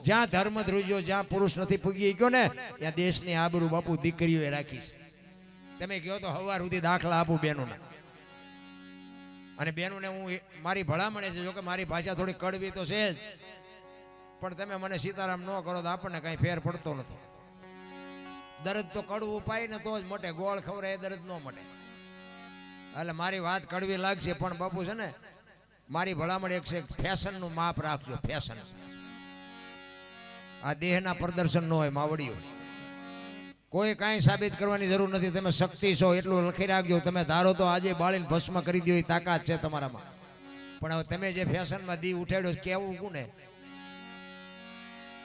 જ્યાં ધર્મ ધ્રુજ્યો, જ્યાં પુરુષ નથી પૂગી ગયો ને ત્યાં દેશની આબરૂ બાપુ દીકરીઓએ રાખી છે. તમે કહો તો હવાર સુધી દાખલા આપું બેનોના, અને બેનોને હું મારી ભલામણે છે, જોકે મારી ભાષા થોડી કડવી તો છે જ, પણ તમે મને સીતારામ ન કરો તો આપણને કઈ ફેર પડતો નથી. દર્દ તો કડવું પાય ને તો જ મટે, ગોળ ખવડાય દર્દ ન મટે. એટલે મારી વાત કડવી લાગશે પણ બાપુ છે ને, મારી ભલામણ એક છે, ફેશનનું માપ રાખજો. ફેશન આ દેહના પ્રદર્શન ન હોય માવડીઓ. કોઈ કાંઈ સાબિત કરવાની જરૂર નથી. તમે શક્તિ છો એટલું લખી રાખજો. તમે ધારો તો આજે બાળીને ભસ્મ કરી દો એ તાકાત છે તમારામાં. પણ હવે તમે જે ફેશનમાં દી ઉઠાડ્યો કેવું કોને?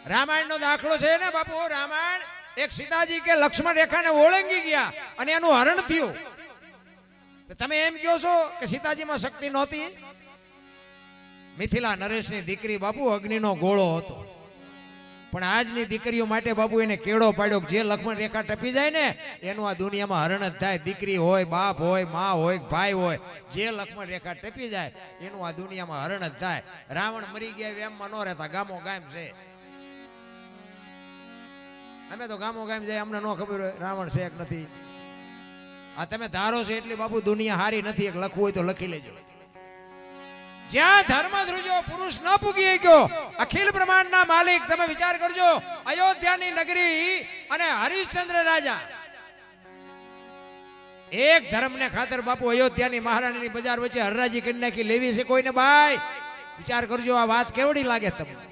રામાયણનો દાખલો છે ને બાપુ. રામાયણ એક સીતાજી કે લક્ષ્મણ રેખાને ઓળંગી ગયા અને એનું હરણ થયું. તમે એમ કહો છો કે સીતાજીમાં શક્તિ નહોતી? મિથિલા નરેશની દીકરી બાપુ અગ્નિનો ગોળો હતો, પણ આજની દીકરીઓ માટે બાપુ એને કેળો પાડ્યો. જે લક્ષ્મણ રેખા ટપી જાય ને એનું આ દુનિયામાં હરણ જ થાય. દીકરી હોય, બાપ હોય, મા હોય, ભાઈ હોય, જે લક્ષ્મણ રેખા ટપી જાય એનું આ દુનિયામાં હરણ જ થાય. રાવણ મરી ગયા એમમાં ન રહેતા, ગામો ગામ છે. અમે તો ગામો ગામ જાય, અમને ન ખબર હોય રાવણ છે કે નથી. આ તમે ધારો છો એટલી બાપુ દુનિયા હારી નથી. એક લખવું હોય તો લખી લેજો. જ્યાં ધર્મ ધ્રુજો પુરુષ ન પૂગી ગયો, અખિલ બ્રહ્માંડના માલિક. તમે વિચાર કરજો, અયોધ્યાની નગરી અને હરિશ્ચંદ્ર રાજા એક ધર્મને ખાતર બાપુ અયોધ્યાની મહારાણીની બજાર વચ્ચે હરરાજી કરી નાખી. લેવી છે કોઈને ભાઈ? વિચાર કરજો આ વાત કેવડી લાગે તમને.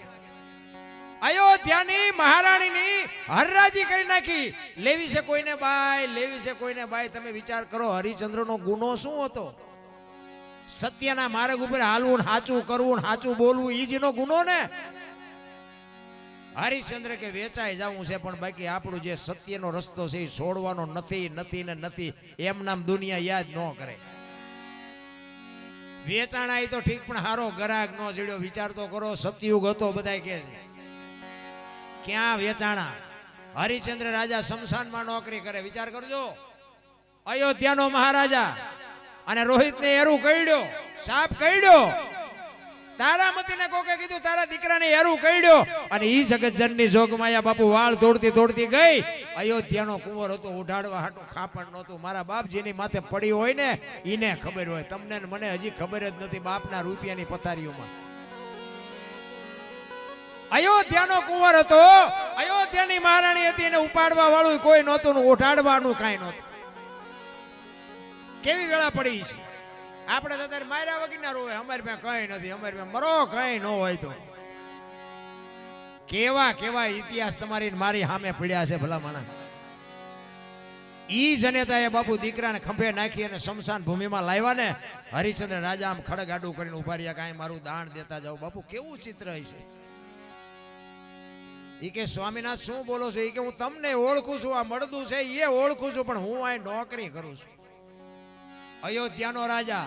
અયોધ્યાની મહારાણીની હરરાજી કરી નાખી. લેવી છે કોઈને ભાઈ? લેવી છે કોઈને ભાઈ? તમે વિચાર કરો હરિશ્ચંદ્રનો ગુનો શું હતો? સત્યના માર્ગ ઉપર હાલવું, સાચું કરવું, સાચું બોલવું, ઈ જ એનો ગુનો ને. હરિશ્ચંદ્ર કે વેચાઈ જવું છે, પણ બાકી આપણું જે સત્યનો રસ્તો છે એ છોડવાનો નથી, નથી ને નથી. એમ નામ દુનિયા યાદ ન કરે. વેચાણા એ તો ઠીક, પણ હારો ગરાગ ન જડ્યો. વિચાર તો કરો, સતયુગ હતો બધાય કે છે, ક્યાં વેચાણા? હરિશ્ચંદ્ર રાજા શમશાનમાં નોકરી કરે. વિચાર કરજો, અયોધ્યાનો મહારાજા અને રોહિતને એરું કઈડ્યો, સાપ કઈડ્યો. તારામતીને કોકે કીધું તારા દીકરાને એરું કઈડ્યો, અને ઈ જગતજનની જોગમાયા બાપુ વાળ દોડતી દોડતી ગઈ. અયોધ્યાનો કુંવર હતો, ઉઢાડવા હાટું ખાપણ નહોતું. મારા બાપ જેની માથે પડી હોય ને ઈને ખબર હોય, તમને મને હજી ખબર જ નથી. બાપના રૂપિયાની પથારીઓમાં અયોધ્યાનો કુંવર હતો, અયોધ્યાની મહારાણી હતી, એને ઉપાડવા વાળું કોઈ નહોતું, ઉઠાડવાનું કાંઈ નહોતું. કેવી વેળા પડી છે. આપણે તો અત્યારે માર્યા વગર રોવે, અમારી પાસે કઈ નથી, અમારી પાસે મરો કઈ ન હોય તો. કેવા કેવા ઇતિહાસ તમારી મારી સામે પડ્યા છે ભલા માણા. ઈ જનેતાએ બાપુ દીકરાને ખંભે નાખી અને શમશાન ભૂમિમાં લાવ્યા ને. હરિશ્ચંદ્ર રાજા આમ ખડગ આડું કરીને ઉભા રહ્યા, કાંઈ મારું દાન દેતા જાવ. બાપુ કેવું ચિત્ર છે. ઈ કે સ્વામિનાથ શું બોલો છો? ઈ કે હું તમને ઓળખું છું, આ મળદું છે એ ઓળખું છું, પણ હું આ નોકરી કરું છું. અયોધ્યાનો રાજા,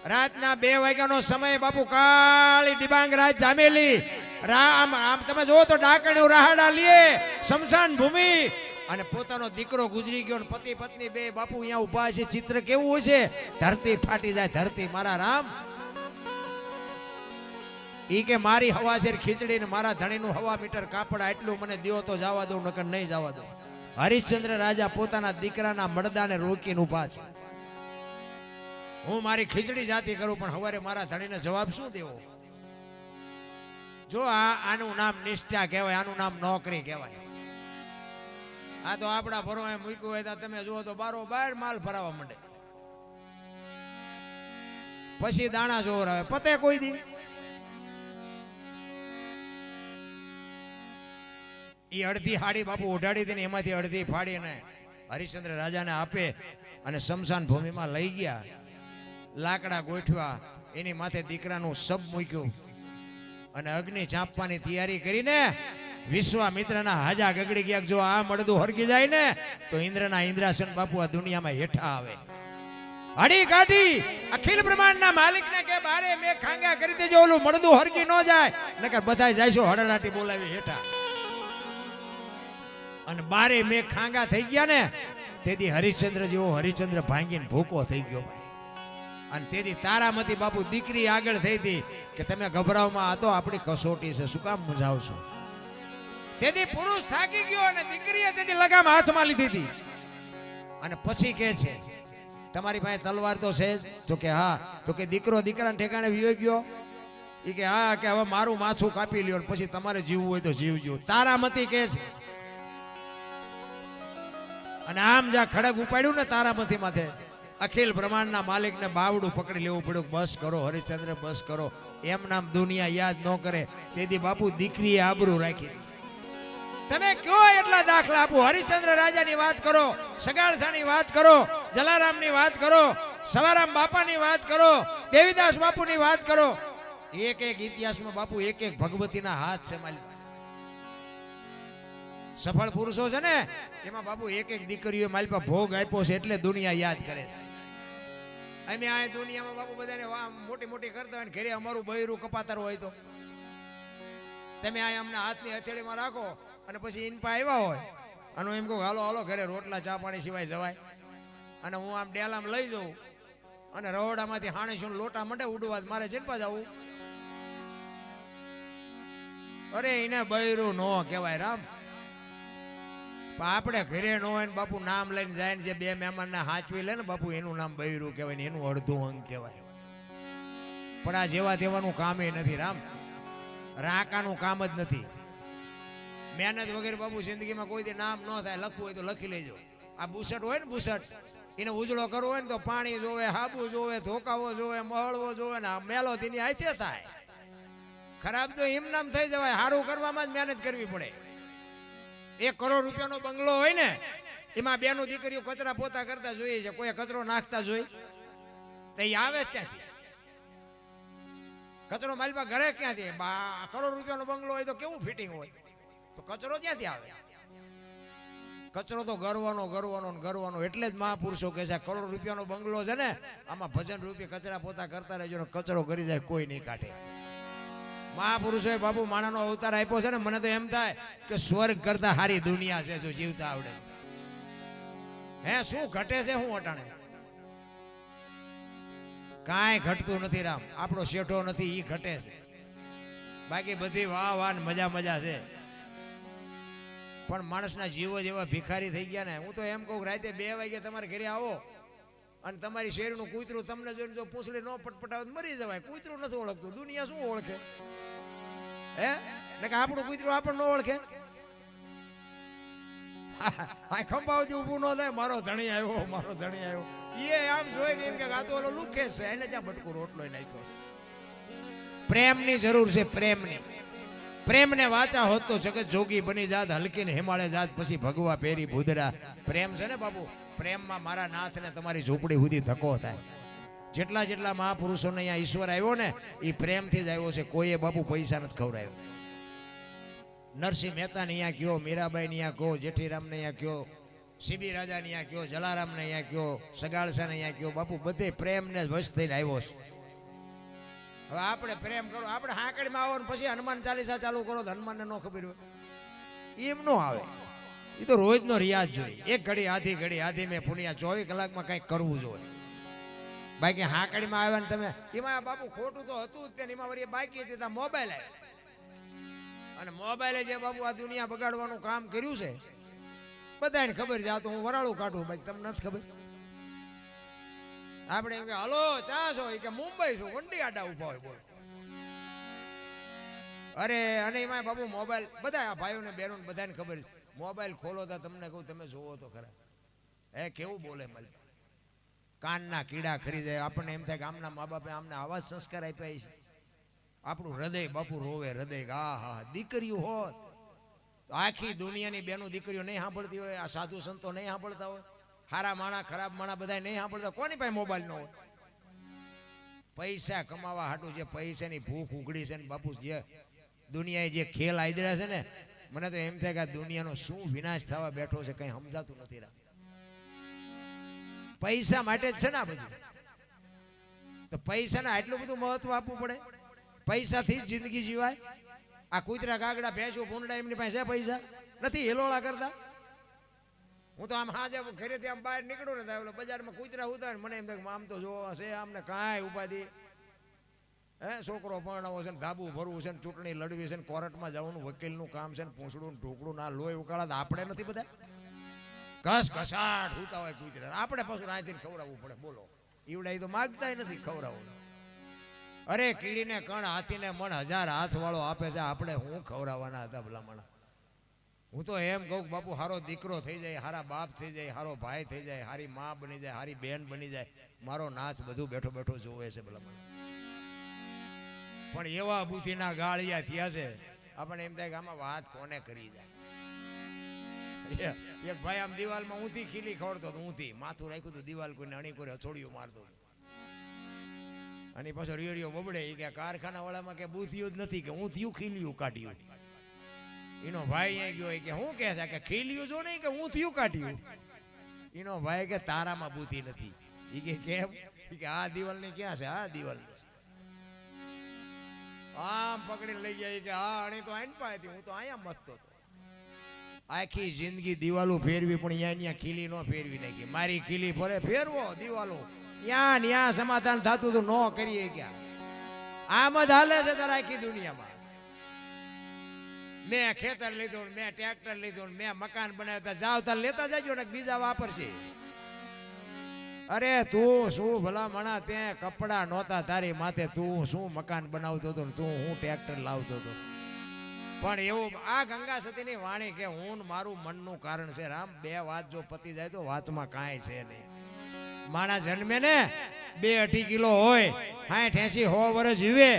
રાતના 2 વાગ્યાનો સમય બાપુ, કાળી ડિબાંગ રાત જામેલી. રામ આમ તમે જોવો તો ડાકણ્યું રાહડા લે, શમશાન ભૂમિ, અને પોતાનો દીકરો ગુજરી ગયો, પતિ પત્ની બે બાપુ અહીંયા ઉભા છે. ચિત્ર કેવું હોય છે? ધરતી ફાટી જાય, ધરતી. મારા રામ ઈ કે મારી હવાશેર ખીચડી ને મારા ધણીનું હવા મીટર કાપડ આટલું મને દ્યો તો જવા દઉં, નકર નહીં જવા દઉં. હરિશ્ચંદ્ર રાજા પોતાના દીકરાના મળદાને રોકીને ઉભા છે. હું મારી ખીચડી જાતી કરું, પણ હવારે મારા ધણીને જવાબ શું દેવો? જો આનું નામ નિષ્ઠા કહેવાય, આનું નામ નોકરી કહેવાય. આ તો આપણા ભરવાએ મૂક્યું હોય તો તમે જુઓ તો બારોબાર માલ ભરાવા માંડે, પછી દાણા જોર આવે, પતે કોઈ દી. એ અડધી હાડી બાપુ ઉઢાડી હતી ને એમાંથી અડધી ફાડીને હરિશ્ચંદ્ર રાજાને આપે અને શમશાન ભૂમિમાં લઈ ગયા. લાકડા ગોઠવા, એની માથે દીકરાનું શબ મૂક્યું અને અગ્નિ ચાંપવાની તૈયારી કરીને વિશ્વામિત્રના હાજા ગગડી ગયા. જો આ મળદું હરગી જાય ને તો ઇન્દ્રના ઇન્દ્રાસન બાપુ આ દુનિયામાં હેઠા આવે. હડી કાઢી અખિલ બ્રહ્માંડના માલિકને કે બારે મેં ખાંગા કરી દેજો, ઓલું મળદું હરગી ન જાય, નકર બધા જઈશું હડલાટી બોલાવી હેઠા. અને બારે મેં ખાંગા થઈ ગયા ને તેથી હરિશ્ચંદ્ર જેવો હરિશ્ચંદ્ર ભાંગીને ભૂકો થઈ ગયો. ભાઈ અને તેથી તારામતી બાપુ દીકરી આગળ થઈ હતી કે તમે ગભરાવમાં આ તો આપણી કસોટી છે, શું કામ મૂંઝાવશો? તેથી પુરુષ થાકી ગયો અને દીકરીએ તેની લગામ હાથમાં લીધી હતી અને પછી કહે છે તમારી પાસે તલવાર તો છે જ? તો કે હા. તો કે દીકરો દીકરાને ઠેકાણે વિયો ગયો? એ કે હા. કે હવે મારું માથું કાપી લ્યો પછી તમારે જીવવું હોય તો જીવજો. તારામતી કહે છે અને આમ જ્યાં ખડક ઉપાડ્યું ને તારામતી માથે, અખિલ બ્રહ્માંડના માલિકને બાવડું પકડી લેવું પડ્યું. બસ કરો હરિશ્ચંદ્ર, બસ કરો. એમ નામ દુનિયા યાદ ન કરે. તેથી બાપુ દીકરીએ આબરૂ રાખી. તમે કયો એટલા દાખલા આપો. હરિશ્ચંદ્ર રાજાની વાત કરો, સગાળસાની વાત કરો, જલારામની વાત કરો, સવારામ બાપાની વાત કરો, દેવીદાસ બાપુની વાત કરો. એક એક ઇતિહાસમાં બાપુ એક એક ભગવતીના હાથ છે. માલિક સફળ પુરુષો છે ને એમાં બાપુ એક એક દીકરીઓ મારી પાસે ભોગ આપ્યો છે એટલે દુનિયા યાદ કરે છે. અમે આ દુનિયામાં બાપુ બધાને મોટી મોટી કરતા હોય ને ઘરે અમારું બૈરું કપાતર હોય તો તમે આ અમને હાથની હથેળીમાં રાખો અને પછી ઇન પા આવ્યા હોય અને એમ કહું હાલો હાલો ઘરે રોટલા ચા પાણી સિવાય જવાય. અને હું આમ ડેલામ લઈ જાઉં અને રહોડામાંથી હાણીશું લોટા મંડે ઉડવા મારે જીનપા જવું. અરે એને બૈરું નો કહેવાય રામ. આપણે ઘરે ન હોય ને બાપુ નામ લઈને જાય ને જે બે મહેમાન ને હાચવી લે ને બાપુ એનું નામ બૈરું કહેવાય ને એનું અડધું અંગ કહેવાય. પણ આ જેવા તેવાનું કામ એ નથી રામ. રાકાનું કામ જ નથી. મહેનત વગેરે બાપુ જિંદગીમાં કોઈ દી નામ ન થાય. લખવું હોય તો લખી લેજો. આ બુસટ હોય ને બુસટ એને ઉજળો કરવો હોય ને તો પાણી જોવે, હાબુ જોવે, ધોકાવો જોવે, મહળવો જોવે ને મેલો તેની હાથે થાય. ખરાબ તો એમ નામ થઈ જવાય. સારું કરવામાં જ મહેનત કરવી પડે. 1 કરોડ રૂપિયાનો બંગલો હોય ને એમાં બેનો દીકરીઓ કચરા પોતા કરતા જોઈએ છે. કોઈ કચરો નાખતા જોઈ તો એ આવે જ ક્યાંથી? કચરો મારી પાસે ઘરે ક્યાંથી? 1 કરોડ રૂપિયાનો બંગલો હોય તો કેવું ફિટિંગ હોય? તો કચરો ક્યાંથી આવે? કચરો તો ગરવાનો ગરવાનો ગરવાનો. એટલે જ મહાપુરુષો કહે છે 1 કરોડ રૂપિયાનો બંગલો છે ને આમાં ભજન રૂપિયા કચરા પોતા કરતા રહેજો ને કચરો કરી જાય કોઈ નહીં કાઢે. મહાપુરુષોએ બાપુ માણાનો અવતાર આપ્યો છે ને મને તો એમ થાય કે સ્વર્ગ કરતા સારી દુનિયા છે જો જીવતા આવડે. હે શું ઘટે છે? શું અટાણે કાંઈ ઘટતું નથી રામ. આપણો શેઠો નથી ઈ ઘટે છે. બાકી બધી વાહ વાહ મજા મજા છે. પણ માણસના જીવો જેવા ભિખારી થઈ ગયા ને. હું તો એમ કહું રાતે 2 વાગે તમારે ઘરે આવો અને તમારી શેરનું કૂતરું તમને જોઈને જો પૂંછડી ન પટપટાવે મરી જવાય. કૂતરું નથી ઓળખતું. દુનિયા શું ઓળખે? હે ને કે આપણું કૂતરું આપણને ન ઓળખે? આ ખંભાવતી ઊભું ન થાય મારો ધણી આવ્યો મારો ધણી આવ્યો. એ આમ જોઈને એમ કે આ તો ઓલો લુખે છે એને જ્યાં બટકું રોટલો નાખ્યો. પ્રેમની જરૂર છે. પ્રેમને વાચા હોત તો જગત જોગી બની જાત, હલકીને હિમાલય જાત, પછી ભગવા પેરી ભૂદરા. પ્રેમ છે ને બાપુ, પ્રેમમાં મારા નાથને તમારી ઝૂંપડી સુધી ધક્કો થાય. જેટલા જેટલા મહાપુરુષોને અહીંયા ઈશ્વર આવ્યો ને એ પ્રેમથી જ આવ્યો છે. કોઈએ બાપુ પૈસા નથી ખવડાવ્યો. નરસિંહ મહેતાને અહીંયા કયો, મીરાબાઈને અહીંયા કયો, જેઠીરામને અહીંયા કયો, સીબી રાજાને અહીંયા કયો, જલારામને અહીંયા કયો, સગાળસાને અહીંયા કયો, બાપુ બધે પ્રેમને વશ થઈને આવ્યો છે. હવે આપણે પ્રેમ કરો, આપણે હાંકડીમાં આવો ને પછી હનુમાન ચાલીસા ચાલુ કરો તો હનુમાનને ન ખબર હોય એમ ન આવે. એ તો રોજનો રિયાઝ જોઈએ. 1 ઘડી આધી મેં પુનિયા 24 કલાકમાં કંઈક કરવું જોઈએ. બાકી હાંકડીમાં આવ્યા ને તમે એમાં બાપુ ખોટું તો હતું જ તે. એમાં વળી બાકી હતી ત્યાં મોબાઈલ આવ્યો અને મોબાઈલે જે બાપુ આ દુનિયા બગાડવાનું કામ કર્યું છે બધાને ખબર છે. આ તો હું વરાળું કાઢું બાકી તમને નથી ખબર. આપણે એમ કે હલો ચા છો કે મુંબઈ છું વંડી આડા ઉભા હોય બોલો. અરે અને એમાં બાપુ મોબાઈલ બધા ભાઈઓને બહેનોને બધાને ખબર છે. મોબાઈલ ખોલો તો તમને કહું તમે જોવો તો ખરા. હે કેવું બોલે મળી કાનના કીડા ખરી જાય. આપણને એમ થાય કે આમના મા બાપે આમને આવા સંસ્કાર આપ્યા છે. આપણું હૃદય બાપુ રોવે. હૃદય હા હા દીકરીઓ હોત આખી દુનિયાની બેનો દીકરીઓ નહીં સાંભળતી હોય. આ સાધુ સંતો નહીં સાંભળતા હોય. સારા માણા ખરાબ માણા બધા નહીં સાંભળતા. કોની પાસે મોબાઈલ ન હોય? પૈસા કમાવા હાટું જે પૈસાની ભૂખ ઉઘડી છે ને બાપુ જે દુનિયાએ જે ખેલ આદર્યા છે ને મને તો એમ થાય કે આ દુનિયાનો શું વિનાશ થવા બેઠો છે કઈ સમજાતું નથી. પૈસા માટે જ છે ને આ બધું. તો પૈસાને આટલું બધું મહત્વ આપવું પડે? પૈસાથી જ જિંદગી જીવાય? આ કૂતરા કાગડા ભેંસો ભૂંડા એમની પાસે પૈસા નથી હેલોળા કરતા? હું તો આમ હાજે ઘરેથી આમ બહાર નીકળું ને તો બજારમાં કૂતરા ઉતાર મને એમ થાય આમ તો જોવા છે આમને કાંઈ ઉપાધિ હે છોકરો પરણાવો છે ને ધાબુ ભરવું છે ને ચૂંટણી લડવી છે ને કોર્ટમાં જવાનું વકીલનું કામ છે ને પૂંછડું ઢોકળું ના લોહી ઉકાળા આપણે નથી બધા ઘસ ઘસાટ સુતા હોય કૂતરા આપણે પાછું અહીંથી ખવડાવવું પડે બોલો ઈવડા એ તો માગતા નથી ખવડાવવું અરે કીડીને કણ હાથીને મણ 1000 હાથ વાળો આપે છે આપણે હું ખવડાવવાના હતા ભલામણ હું તો એમ કહું બાપુ હારો દીકરો થઈ જાય હારા બાપ થઈ જાય હારો ભાઈ થઈ જાય હારી માં બની જાય હારી બેન બની જાય મારો નાચ બધું બેઠો બેઠો જોવે છે ભલામણ પણ એવા બુદ્ધિના ગાળિયા થયા છે આપણે એમ થાય કે આમાં વાત કોને કરી જાય એક ભાઈ આમ દિવાલમાં ઊંધી ખીલી ખોડતો હતો ઊંધી માથું રાખ્યું હતું દિવાલ કોઈને અણી કોઈ હથોડિયું મારતો અને પાછો રિયો બબડે કે કારખાના વાળામાં કે બુદ્ધિયું જ નથી કે ઊંધિયું ખીલ્યું કાઢ્યું એનો ભાઈ અહીં ગયો કે શું કહે છે કે ખીલ્યું જો નહીં કે ઊંધિયું કાઢ્યું એનો ભાઈ કે તારામાં બુદ્ધિ નથી એ કે કેમ કે આ દિવાલ ની ક્યાં છે આ દિવાલ આમ પકડીને લઈ ગયા કે હા અણી તો આઈને પાડી હું તો અહીંયા મતતો હતો આખી જિંદગી દિવાલો ફેરવી પણ અહીંયા ખીલી ન ફેરવી નાખી મારી ખીલી ફરે ફેરવો દિવાલો ત્યાં સમાધાન થતું તો ન કરીએ ક્યાં આમ જ હાલે છે તારા આખી દુનિયામાં મેં ખેતર લીધું મેં ટ્રેક્ટર લીધું મેં મકાન બનાવતા જાવ તાર લેતા જાજો ને બીજા વાપરશે અરે તું શું ભલા મણા તે કપડા નહોતા તારી માથે તું શું મકાન બનાવતો હતો તું હું ટ્રેક્ટર લાવતો હતો પણ એવું આ ગંગા સતીની વાણી કે હું મારું મનનું કારણ છે રામ બે વાત જો પતી જાય તો વાતમાં કાંઈ છે નહીં માણા જન્મે ને 2-2.5 કિલો હોય 60-80 વર્ષ જીવે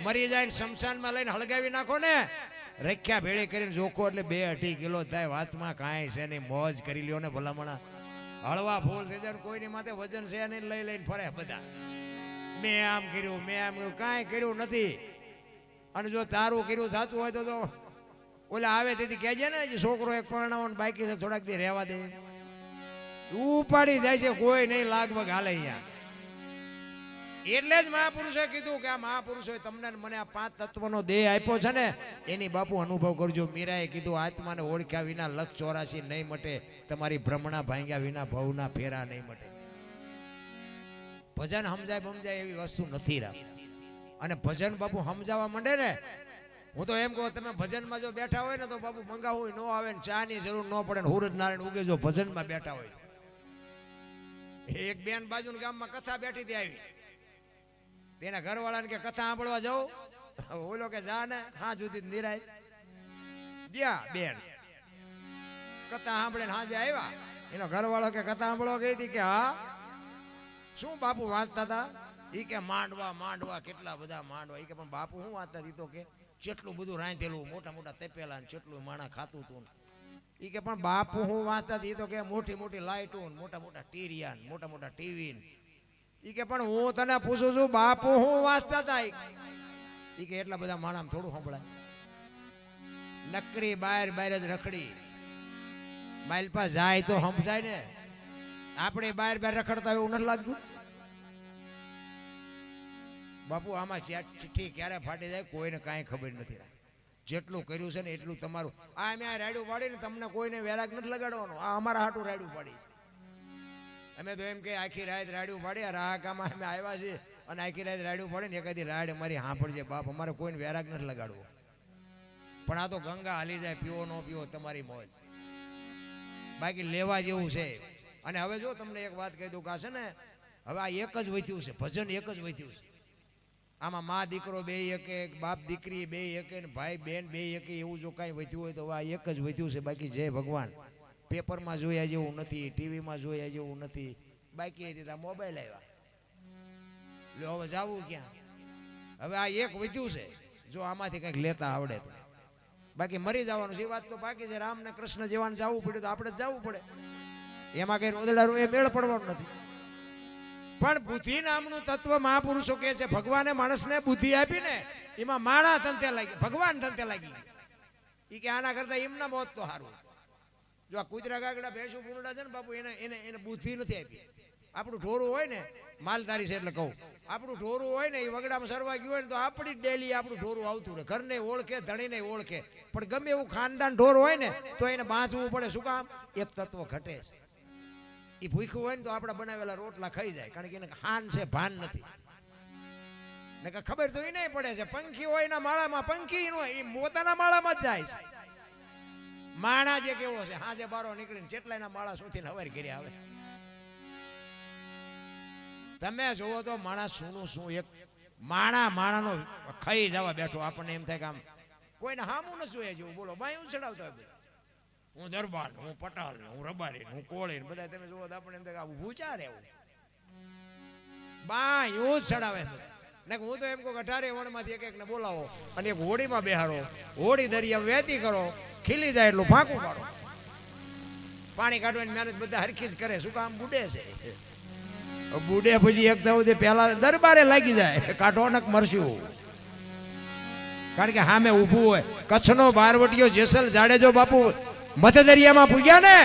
મરી જાય ને શમશાનમાં લઈને હળગાવી નાખો ને રખ્યા ભેળી કરીને જોખો એટલે 2-2.5 કિલો થાય વાતમાં કાંઈ છે નહીં મોજ કરી લ્યો ને ભલામણા હળવા ફૂલ થઈ જાય કોઈની માથે વજન છે નહીં લઈ લઈને ફરે બધા મેં આમ કર્યું કાંઈ કર્યું નથી અને જો તારું કર્યું થતું હોય તો ઓલા આવે તેથી કહેજે ને છોકરો એક પરણાવો બાકી છે થોડાક દી રહેવા દે ઉપાડી જાય છે કોઈ નહીં લાગવગ હાલે અહીંયા એટલે જ મહાપુરુષે કીધું કે આ મહાપુરુષોએ તમને મને આ 5 તત્વનો દેહ આપ્યો છે ને એની બાપુ અનુભવ કરજો મીરાએ કીધું આત્માને ઓળખ્યા વિના 184 નહીં મટે તમારી ભ્રમણા ભાંગ્યા વિના ભવના ફેરા નહીં મટે ભજન સમજાય એવી વસ્તુ નથી રામ અને ભજન બાપુ સમજાવવા માંડે ને હું તો એમ કહું તમે ભજનમાં જો બેઠા હોય ને તો બાપુ મંગાવું ન આવે ને ચા ની જરૂર ન પડે ને હુરજ નારાયણ ઉગે જો ભજનમાં બેઠા હોય એક બેન બાજુ ગામમાં કથા બેઠી હતી આવી તેના ઘરવાળાને કે કથા સાંભળવા જાઉં ઓલો કે જા ને હા જુદી નિરાય ગયા બેન કથા સાંભળે ને હાજે આવ્યા એનો ઘરવાળો કે કથા સાંભળવા ગઈ હતી કે હા શું બાપુ વાંચતા હતા ઈ કે માંડવા કેટલા બધા માંડવા ઈ કે પણ બાપુ શું વાંચતા હતી તો કે જેટલું બધું રાંધેલું મોટા મોટા તપેલા ને જેટલું માણા ખાતું હતું ઈ કે પણ બાપુ હું વાંચતા હતી તો કે મોટી મોટી લાઈટો મોટા મોટા ટીરિયા મોટા મોટા ટીવી ઈ કે પણ હું તને પૂછું છું બાપુ હું વાંચતા હતા ઈ કે એટલા બધા માણસ થોડું સંભળાય નકરી બહાર જ રખડી માઇલ પાસ જાય તો સમજાય ને આપણે બહાર રખડતા એવું નથી લાગતું બાપુ આમાં ચિઠ્ઠી ક્યારે ફાટી જાય કોઈને કાંઈ ખબર નથી જેટલું કર્યું છે ને એટલું તમારું આ મેં આ રાડ્યું પાડીને તમને કોઈને વેરાગ નથી લગાડવાનો આ અમારા હાટું રાડ્યું પાડી અમે તો એમ કે આખી રાત રાડ્યું પાડી રાહકામાં અમે આવ્યા છીએ અને આખી રાત રાડ્યું પાડે ને એકાદી રાડ અમારી સાંભળજે બાપ અમારે કોઈને વેરાગ નથી લગાડવો પણ આ તો ગંગા હાલી જાય પીવો ન પીવો તમારી મોજ બાકી લેવા જેવું છે અને હવે જો તમને એક વાત કહી દઉં કે છે ને હવે આ એક જ વધ્યું છે ભજન એક જ વધ્યું છે આમાં મા દીકરો બે એકે બાપ દીકરી બે એકે ને ભાઈ બેન બે એકે એવું જો કાંઈ વધ્યું હોય તો આ એક જ વધ્યું છે બાકી જય ભગવાન પેપરમાં જોયા જેવું નથી ટીવીમાં જોયા જેવું નથી બાકી હતી મોબાઈલ આવ્યા એટલે હવે જવું ક્યાં હવે આ એક વધ્યું છે જો આમાંથી કંઈક લેતા આવડે તો બાકી મરી જવાનું છે એ વાત તો બાકી છે રામ ને કૃષ્ણ જેવાને જવું પડ્યું તો આપણે જ જવું પડે એમાં કઈ રોદડારું એ મેળ પડવાનું નથી પણ બુદ્ધિ નામનું તત્વ મહાપુરુષો કહે છે ભગવાને માણસને બુદ્ધિ આપી ને એમાં માણા ધંધે લાગી ભગવાન ધંધે લાગી એ કે આના કરતા એમના મોત તો સારું જો આ કૂતરા ગાગડા ભેંસું પૂરડા છે ને બાપુ એને બુદ્ધિ નથી આપી આપણું ઢોરું હોય ને, માલધારી છે એટલે કહું, આપણું ઢોરું હોય ને એ વગડામાં સરવા ગયું હોય ને તો આપણી ડેલી આપણું ઢોરું આવતું રહે, ઘરને ઓળખે, ધણીને ઓળખે. પણ ગમે એવું ખાનદાન ઢોર હોય ને તો એને બાંધવું પડે. શું કામ? એક તત્વ ઘટે છે. એ ભૂખ્યું હોય ને તો આપણા બનાવેલા રોટલા ખાઈ જાય, કારણ કે એને હાન છે, ભાન નથી. ને ખબર તો એ નહીં પડે છે. પંખી હોય એના માળામાં, પંખી એ પોતાના માળામાં જ જાય છે. માણા જે કેવો છે, હાજે બારો નીકળીને જેટલાના માળા સુધીને હવારી ઘરે આવે. તમે જોવો તો માણસ શું શું એક માણાનો ખાઈ જવા બેઠો. આપણને એમ થાય કે આમ કોઈને હામું ન જોઈએ જેવું. બોલો બાયું ચડાવતા હોય બધા. હું દરબાર, હું પટાલ, હું રબારી, હું કોળી, બધા તમે જોવો તો આપણને એમ થાય કે આવું ભૂચા રહેવું. બાયું જ ચડાવે ને. હું તો એમ કહું 18 વણમાંથી એક એકને બોલાવો અને એક હોડીમાં બેહારો, હોડી દરિયા વહેતી કરો, ખીલી જાય એટલું ફાંકું કાઢો. પાણી કાઢવાની મહેનત બધા હરખી જ કરે. શું કામ? બુડે છે. બુડે પછી એક થવું પેલા દરબારે લાગી જાય, કાઢો નક મરશું. કારણ કે સામે ઊભું હોય. કચ્છનો બારવટીયો જેસલ જાડેજો બાપુ મધદરિયામાં પૂગ્યા ને,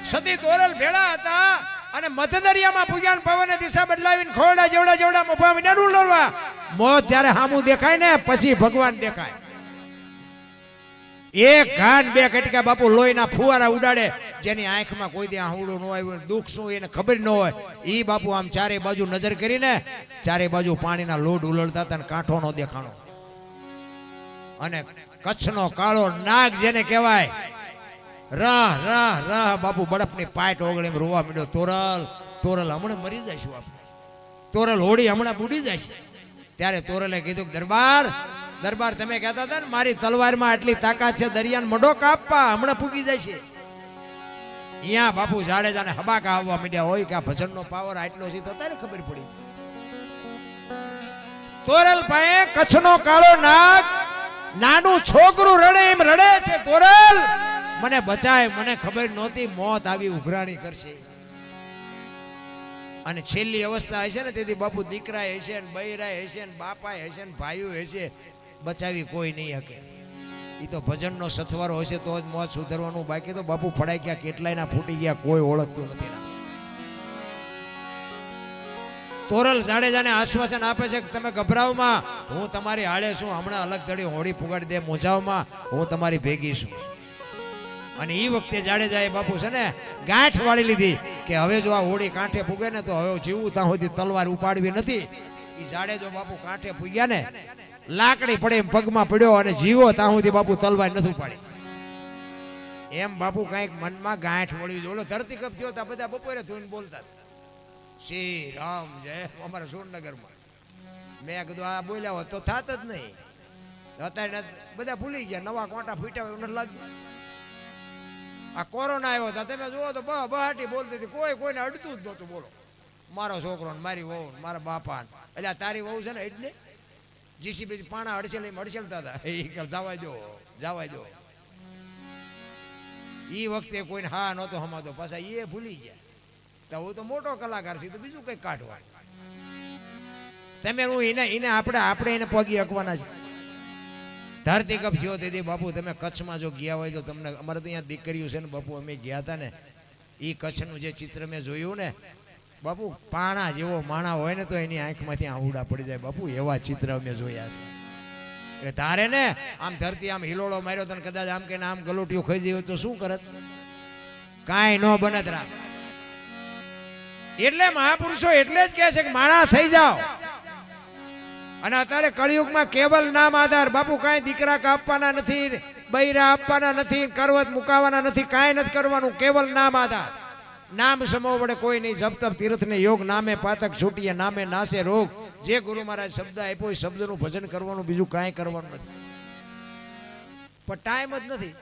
સતી તોરલ ભેળા હતા અને મધદરિયામાં પૂગ્યા, પવને દિશા બદલાવીને ખોરડા જેવડા જેવડા મોભા વિનાનું લડવા. મોત જ્યારે સામું દેખાય ને પછી ભગવાન દેખાય. એક ઘાન બે કટકા બાપુ લોહીના ફુવારા ઉડાડે. જેની આંખમાં કોઈ દે આહુડું ન આવ્યું, દુઃખ શું એને ખબર ન હોય, એ બાપુ આમ ચારે બાજુ નજર કરીને ચારે બાજુ પાણીના લોડ ઉલળતા હતા ને કાંઠો નો દેખાણો. અને કચ્છનો કાળો નાગ જેને કહેવાય, રહ રહ રહ બાપુ બળપની પાટ ઓગળી રોવા માંડ્યો. તોરલ હમણાં મરી જઈશું આપણે, તોરલ હોડી હમણાં બુડી જાય. ત્યારે તોરલે કીધું દરબાર તમે કહેતા હતા ને મારી તલવારમાં આટલી તાકાત છે, દરિયાને મડો કાપવા, હમણાં પૂગી જાય છે. અહીંયા બાપુ જાડેજાને હબાકા આવવા માંડ્યા હોય કે આ ભજનનો પાવર આટલો છે. તો તારે ખબર પડી. તોરલ ભાઈ કચ્છનો કાળો નાગ નાનું છોકરું રડે એમ રડે છે. તોરલ મને બચાય, મને ખબર નહોતી મોત આવી ઉઘરાણી કરશે. અને છેલ્લી અવસ્થા હશે ને તેથી બાપુ દીકરા હશે ને બૈરા હશે ને બાપા હશે ને ભાઈઓ હશે, બચાવી કોઈ નહીં શકે. એ તો ભજનનો સથવારો હશે તો જ મોત સુધરવાનું. બાકી તો બાપુ ફડાઈ ગયા, કેટલાયના ફૂટી ગયા, કોઈ ઓળખતું નથી. તોરલ જાડેજાને આશ્વાસન આપે છે કે તમે ગભરાવમાં, હું તમારી હાડે છું. હમણાં અલગ ધડી હોડી પુગાડી દે મોજાવમાં, હું તમારી ભેગી છું. અને એ વખતે જાડેજાએ બાપુ છે ને ગાંઠ વાળી લીધી કે હવે જો આ હોડી કાંઠે પૂગે ને તો હવે જીવું ત્યાં સુધી તલવાર ઉપાડવી નથી. એ જાડેજો બાપુ કાંઠે પૂગ્યા ને, લાકડી પડે એમ પગમાં પડ્યો અને જીવો ત્યાં સુધી બાપુ તલવાર નથી ઉપાડી. એમ બાપુ કઈક મનમાં ગાંઠ વળી જોલો. ધરતી કપ થયો હતા, બધા બપોરે ધોઈને બોલતા શ્રી રામ જય અમારા સુરનગરમાં. મેં કીધું આ બોલ્યા હોત તો થાત જ નહીં. અત્યારે બધા ભૂલી ગયા, નવા કોટા ફૂટ્યા હોય નથી લાગ્યું. આ કોરોના આવ્યો હતા તમે જુઓ તો બહાટી બોલતી હતી, કોઈ કોઈને અડતું જ નહોતું. બોલો મારો છોકરો ને મારી વહુ ને મારા બાપા ને, એટલે તારી વહુ છે ને એટલે જીસીબી પાણા અડસેલતા હતા. એ જવા દો. એ વખતે કોઈને હા નહોતો હમાતો, પાછા એ ભૂલી ગયા. તો હું તો મોટો કલાકાર છે, તો બીજું કઈ કાઢવા. તમે હું એને આપણે એને પગી હકવાના છે. ધરતી કપ થયો તેથી બાપુ તમે કચ્છમાં જો ગયા હોય તો તમને, અમારે તો અહીંયા દીકરીઓ છે ને બાપુ, અમે ગયા હતા ને એ કચ્છનું જે ચિત્ર મેં જોયું ને બાપુ, પાણા જેવો માણા હોય ને તો એની આંખમાંથી આહુડા પડી જાય બાપુ, એવા ચિત્ર અમે જોયા છે. એ તારે ને આમ ધરતી આમ હિલોળો માર્યો તો કદાચ આમ કે આમ ગલોટીઓ ખાઈ જાય તો શું કરત? કાંઈ ન બનત રામ. એટલે મહાપુરુષો એટલે જ કહે છે કે માણા થઈ જાઓ. અને અત્યારે કળિયુગમાં કેવલ નામ આધાર બાપુ, કાંઈ દીકરા કાપવાના નથી, બૈરા આપવાના નથી, કરવત મુકાવાના નથી, કાંઈ નથી કરવાનું, કેવલ નામ આધાર. નામ સમો વડે કોઈ નહીં, જપ તપ તીર્થ ને યોગ, નામે પાતક છૂટીએ, નામે નાશે રોગ. જે ગુરુ મહારાજ શબ્દ આપ્યો એ શબ્દનું ભજન કરવાનું, બીજું કાંઈ કરવાનું નથી. પણ ટાઈમ જ નથી,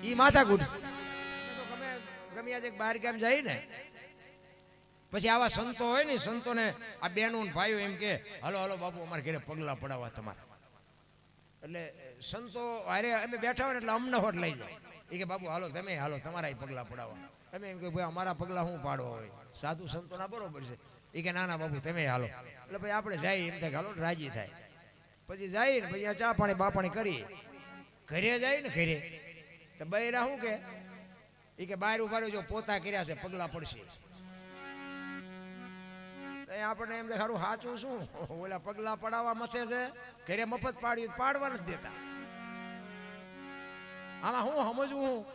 ઈ માથાકૂટ. ગમે આજે બહાર ગામ જાય ને પછી આવા સંતો હોય ને, સંતોને આ બહેનો ને ભાઈઓ એમ કે હાલો બાપુ અમારે ઘરે પગલા પડાવવા તમારે. એટલે સંતો અરે અમે બેઠા હોય ને એટલે અમને હોટ લઈ જાય. એ કે બાપુ હાલો તમે હાલો તમારા પગલા પડાવવા. અમે એમ કે ભાઈ અમારા પગલા શું પાડવા હોય, સાધુ સંતોના બરોબર છે. એ કે ના બાપુ તમે હાલો. એટલે ભાઈ આપણે જાય એમ થાય હાલો રાજી થાય. પછી જાય ને પછી ચા પાણી બાપાણી કરી ઘરે જાય ને, ઘરે તો બૈરા શું કે એ કે બહાર ઉભા જો પોતા કર્યા છે પગલા પડશે. અહીંયા આપણને એમ સારું સાચું શું ઓલા પગલા પડાવવા મથે છે ઘરે મફત પાડ્યું પાડવા નથી દેતા. આમાં હું સમજવું હું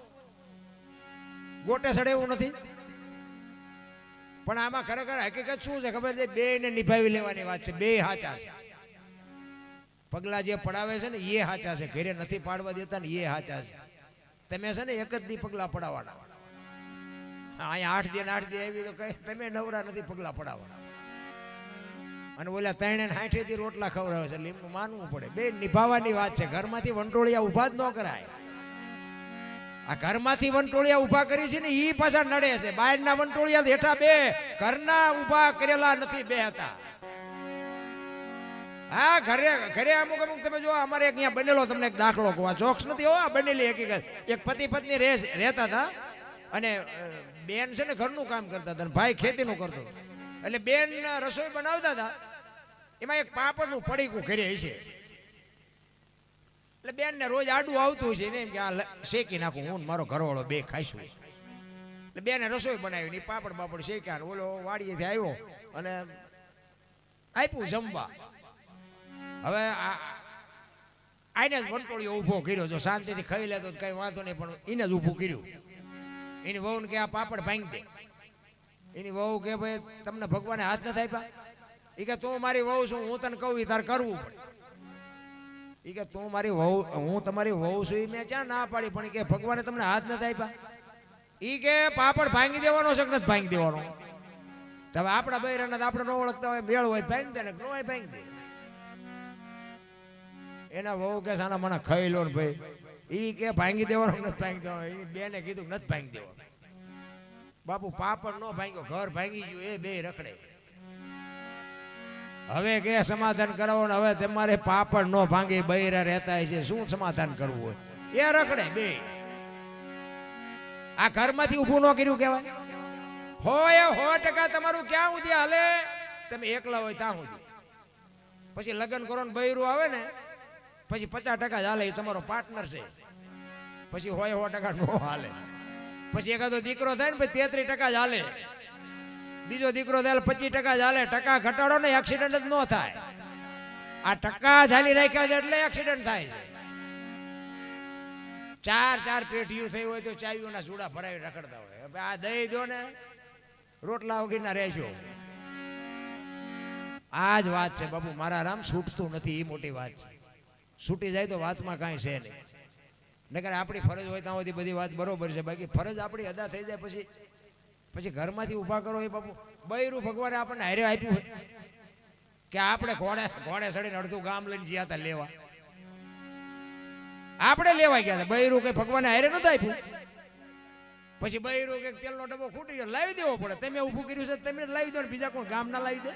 ગોટે સડે એવું નથી, પણ આમાં ખરેખર હકીકત શું છે ખબર છે? બે ને નિભાવી લેવાની વાત છે. બે સાચા છે. પગલા જે પડાવે છે ને એ સાચા છે, ઘરે નથી પાડવા દેતા ને એ સાચા છે. તમે છે ને એક જ દી પગલા પડાવવાના. અહીંયા 8 દી 8 દી આવી તો કઈ તમે નવરા નથી પગલા પડાવવાના. અને ઓલા 360 દી રોટલા ખવડાવે છે, લીંબુ માનવું પડે. બે નિભાવવાની વાત છે. ઘરમાંથી વંટોળિયા ઉભા જ ન કરાય. આ ઘરમાંથી વંટોળિયા ઉભા કરી છે ને ઈ પાછા નડે છે. બહારના વંટોળિયા હેઠા બે, ઘરના ઉભા કરેલા નથી બે હતા. હા, ઘરે ઘરે અમુક અમુક તમે જો અમારે અહીંયા બનેલો તમને એક દાખલો કહો, આ જોક્સ નથી હો, બનેલી હકીકત. એક પતિ પત્ની રહેતા હતા અને બેન છે ને ઘરનું કામ કરતા હતા, ભાઈ ખેતીનું કરતો. એટલે બેન રસોઈ બનાવતા હતા, એમાં એક પાપડનું પડીકું ઘરે હશે. એટલે બેન ને રોજ આડું આવતું હશે ને એમ કે આ શેકી નાખું, હું મારો ઘરવાળો બે ખાઈશું. એટલે બેને રસોઈ બનાવી ને પાપડ બાપડ શેક્યા. ઓલો વાડીએથી આવ્યો અને આપ્યું જમવા. હવે આને જ વંટોળિયો ઊભો કર્યો. જો શાંતિથી ખાઈ લેતો કઈ વાંધો નહીં, પણ એને જ ઊભું કર્યું. એની વહુને કે આ પાપડ ભાંગી દે. એની વહુ કે ભાઈ તમને ભગવાને હાથ નથી આપ્યા? એ કે તું મારી વહુ છું, હું તને કહું તાર કરવું પડે. એ કે તું મારી વહુ, હું તમારી વહુ છું, એ મેં ક્યાં ના પાડી, પણ કે ભગવાને તમને હાથ નથી આપ્યા? એ કે પાપડ ભાંગી દેવાનો છે કે નથી ભાંગી દેવાનો? હવે આપણા બૈરાના આપણે ન ઓળખતા હોય, બેળ હોય ભાંગી દે ને ન હોય ભાંગી દે. એના વહુ કે સાના મને ખાઈ લો ને ભાઈ. એ કે ભાંગી દેવાનો નથી ભાંગી દેવાનો. એની બેને કીધું નથી ભાંગી દેવાનો. બાપુ પાપડ નો ભાંગ્યો, ઘર ભાંગી ગયું, એ બે રખડે. હવે કે સમાધાન કરાવો ને હવે તમારે પાપડ નો ભાંગે બૈરા રહેતા છે, શું સમાધાન કરવું હોય? એ રખડે બે. આ ઘરમાંથી ઊભું ન કર્યું કહેવાય? હોય 100% તમારું ક્યાં સુધી હાલે? તમે એકલા હોય ત્યાં સુધી. પછી લગ્ન કરો ને બૈરું આવે ને પછી 50% જ હાલે, એ તમારો પાર્ટનર છે. પછી હોય 100% નો હાલે. પછી એકાદો દીકરો થાય ને પછી 33% જ હાલે. બીજો દીકરો થાય 25% જ હાલે. ટકા ઘટાડો ને એક્સિડન્ટ જ ન થાય. આ ટકા ચાલી રાખ્યા છે એટલે એક્સિડન્ટ થાય છે. 4 પેઢીઓ થઈ હોય તો ચાવીઓના ચૂડા ભરાવી રખડતા હોય. હવે આ દઈ દો ને રોટલા વગરના રહેશો. આ જ વાત છે બાપુ. મારા રામ છૂટતું નથી, એ મોટી વાત છે. છૂટી જાય તો વાતમાં કાંઈ છે નહીં. નકર આપણી ફરજ હોય ત્યાં સુધી બધી વાત બરોબર છે. બાકી ફરજ આપણી અદા થઈ જાય પછી ઘરમાંથી ઊભા કરો. એ બાપુ બૈરું ભગવાને આપણને હારે આપ્યું હોય કે આપણે ઘોડે સડીને અડધું ગામ લઈને જ્યાં હતા લેવા? આપણે લેવા ગયા હતા. બૈરું કઈ ભગવાને હારે નતું આપ્યું. પછી બૈરું કે તેલનો ડબ્બો ખૂટી ગયો, લાવી દેવો પડે. તમે ઊભું કર્યું છે તમે લાવી દો ને બીજા કોણ ગામ ના લાવી દે?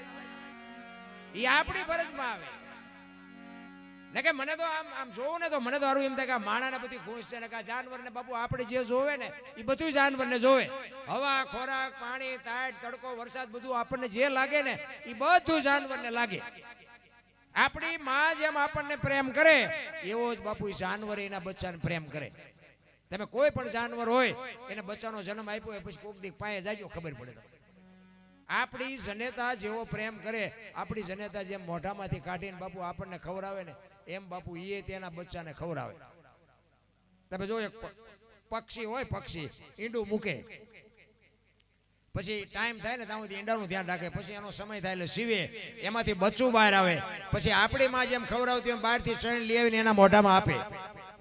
એ આપણી ફરજમાં આવે. ને કે મને તો આમ જોવું ને તો મને તો સારું એમ થાય કે માણા ને બધી ખુશ છે ને કે જાનવર ને બાપુ આપણે જે જોવે ને એ બધું જાનવર ને જોવે. હવા, ખોરાક, પાણી, તાટ, તડકો, વરસાદ બધું આપણને જે લાગે ને એ બધું જાનવર ને લાગે. આપણી માં જેમ આપણને પ્રેમ કરે એવો જ બાપુ જાનવર એના બચ્ચાને પ્રેમ કરે. તમે કોઈ પણ જાનવર હોય એને બચ્ચાનો જન્મ આપ્યો હોય પછી કોક દી પાયે જાજો ખબર પડે. આપણી જનેતા જેવો પ્રેમ કરે, આપણી જનેતા જેમ મોઢામાંથી કાઢીને બાપુ આપણને ખવડાવે ને એમ બાપુ એ તેના બચ્ચાને ખવડાવે. તમે જો એક પક્ષી હોય, પક્ષી ઈંડું મૂકે પછી ટાઈમ થાય ને ત્યાં સુધી ઈંડાનું ધ્યાન રાખે. પછી એનો સમય થાય એટલે સીવે, એમાંથી બચ્ચું બહાર આવે. પછી આપણી માં જેમ ખવડાવતી એમ બહારથી ચણ લઈ આવીને એના મોઢામાં આપે.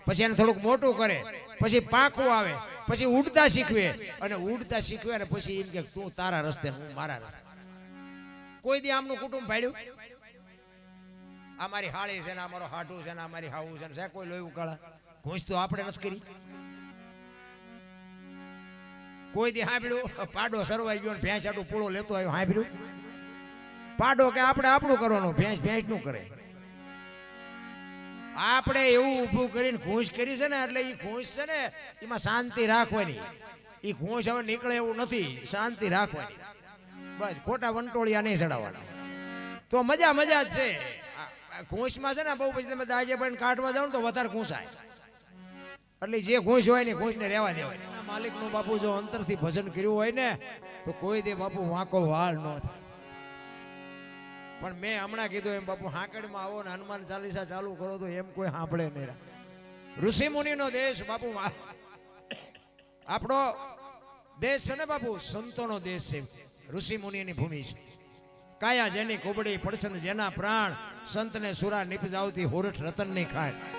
પછી એને થોડુંક મોટું કરે, પછી પાંખું આવે, પછી ઉડતા શીખવે. અને ઉડતા શીખવે ને પછી એમ કે તું તારા રસ્તે હું મારા રસ્તે. કોઈ દી આમનું કુટુંબ ભાડ્યું? અમારી હાળી છે ને અમારો હાડું છે ને અમારી હાવું છે ને કોઈ લોહી ઉકાળા ઘૂંચ તો આપણે નથી કરી. કોઈ દી સાંભળ્યું પાડો સરવાઈ ગયો ને ભેંસ આટલું પૂળો લેતો આવ્યો? સાંભળ્યું? પાડો કે આપણે આપણું કરવાનું, ભેંસ નું કરે. આપણે એવું ઊભું કરીને ઘૂંચ કરી છે ને એટલે એ ઘૂંચ છે ને એમાં શાંતિ રાખવાની. એ ઘૂંચ હવે નીકળે એવું નથી, શાંતિ રાખવાની. બસ ખોટા વંટોળિયા નહીં ચડાવવાના તો મજા જ છે. ઘૂંચમાં છે ને બહુ પછી તમે દાજે પણ કાઢવા જાવ ને તો વધારે ઘૂંસાય. એટલે જે ઘૂંચ હોય ને ઘૂંચને રહેવા દેવાય. એના માલિકનું બાપુ જો અંતરથી ભજન કર્યું હોય ને તો કોઈ દે બાપુ વાંકો વાળ ન થાય. પણ મેં હમણાં કીધું એમ બાપુ હાંકડમાં આવો ને હનુમાન ચાલીસા ચાલુ કરો તો એમ કોઈ સાંભળે નહીં. ઋષિ મુનિનો દેશ બાપુ. આપણો દેશ છે ને બાપુ સંતોનો દેશ છે. ઋષિ મુનિની ભૂમિ છે. કાયા જેની કુબડી પડછંદ જેના પ્રાણ સંતને સુરા નિપજાવતી હોરઠ રતનની ખાણ.